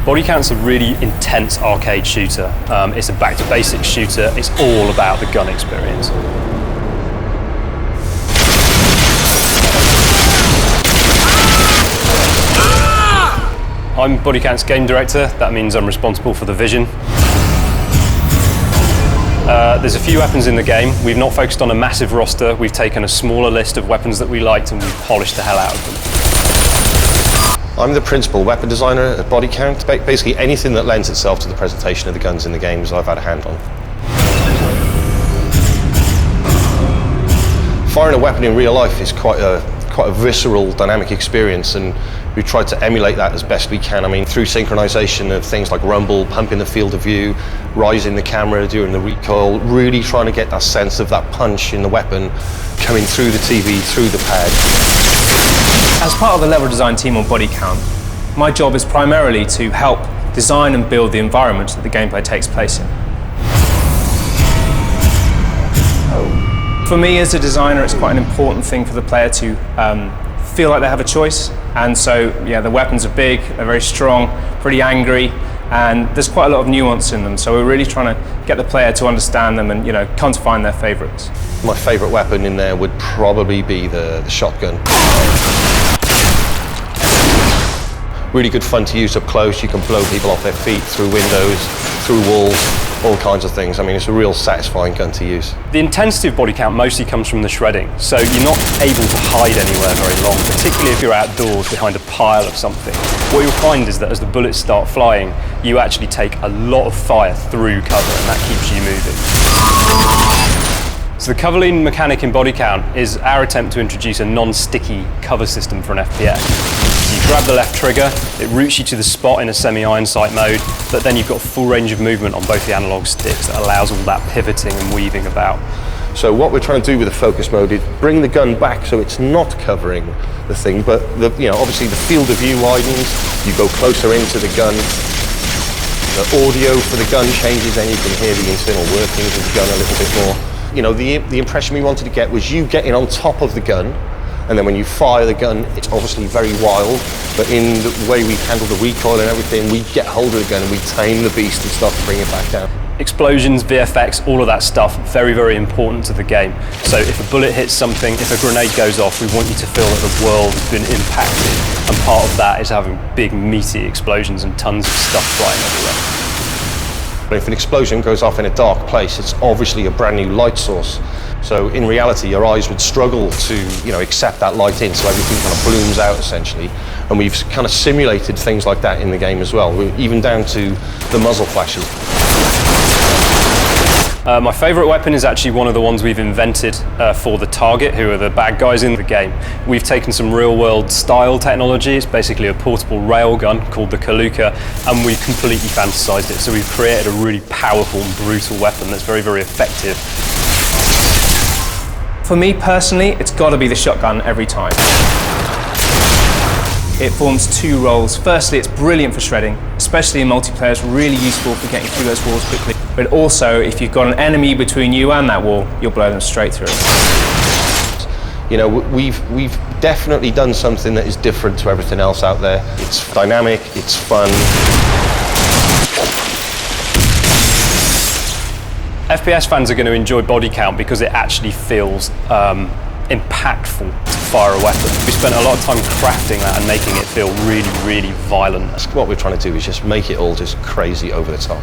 Bodycount's a really intense arcade shooter. It's a back-to-basics shooter. It's all about the gun experience. I'm Bodycount's game director. That means I'm responsible for the vision. There's a few weapons in the game. We've not focused on a massive roster. We've taken a smaller list of weapons that we liked and we've polished the hell out of them. I'm the principal weapon designer at Bodycount. Basically anything that lends itself to the presentation of the guns in the games I've had a hand on. Firing a weapon in real life is quite a visceral, dynamic experience, and we tried to emulate that as best we can. I mean, through synchronization of things like rumble, pumping the field of view, rising the camera during the recoil, really trying to get that sense of that punch in the weapon coming through the TV, through the pad. As part of the level design team on Bodycount, my job is primarily to help design and build the environment that the gameplay takes place in. For me as a designer, it's quite an important thing for the player to feel like they have a choice. And so, yeah, the weapons are big, they're very strong, pretty angry, and there's quite a lot of nuance in them. So we're really trying to get the player to understand them and, come to find their favorites. My favorite weapon in there would probably be the shotgun. Really good fun to use up close. You can blow people off their feet, through windows, through walls, all kinds of things. I mean, it's a real satisfying gun to use. The intensity of Bodycount mostly comes from the shredding, so you're not able to hide anywhere very long, particularly if you're outdoors behind a pile of something. What you'll find is that as the bullets start flying, you actually take a lot of fire through cover, and that keeps you moving. So the cover lean mechanic in Bodycount is our attempt to introduce a non-sticky cover system for an FPS. So you grab the left trigger, it routes you to the spot in a semi-iron sight mode, but then you've got full range of movement on both the analog sticks that allows all that pivoting and weaving about. So what we're trying to do with the focus mode is bring the gun back so it's not covering the thing, but obviously the field of view widens, you go closer into the gun, the audio for the gun changes, then you can hear the internal workings of the gun a little bit more. The impression we wanted to get was you getting on top of the gun, and then when you fire the gun, it's obviously very wild, but in the way we handle the recoil and everything, we get hold of the gun and we tame the beast and start to bring it back down. Explosions, VFX, all of that stuff, very, very important to the game. So if a bullet hits something, if a grenade goes off, we want you to feel that the world has been impacted, and part of that is having big, meaty explosions and tons of stuff flying everywhere. If an explosion goes off in a dark place, it's obviously a brand new light source. So in reality, your eyes would struggle to, accept that light in, so everything kind of blooms out essentially. And we've kind of simulated things like that in the game as well, even down to the muzzle flashes. My favourite weapon is actually one of the ones we've invented for the target, who are the bad guys in the game. We've taken some real-world style technology. It's basically a portable railgun called the Kaluka, and we've completely fantasised it. So we've created a really powerful and brutal weapon that's very, very effective. For me personally, it's got to be the shotgun every time. It forms two roles. Firstly, it's brilliant for shredding, especially in multiplayer. It's really useful for getting through those walls quickly. But also, if you've got an enemy between you and that wall, you'll blow them straight through. We've definitely done something that is different to everything else out there. It's dynamic, it's fun. FPS fans are going to enjoy Bodycount because it actually feels impactful to fire a weapon. We spent a lot of time crafting that and making it feel really, really violent. What we're trying to do is just make it all just crazy over the top.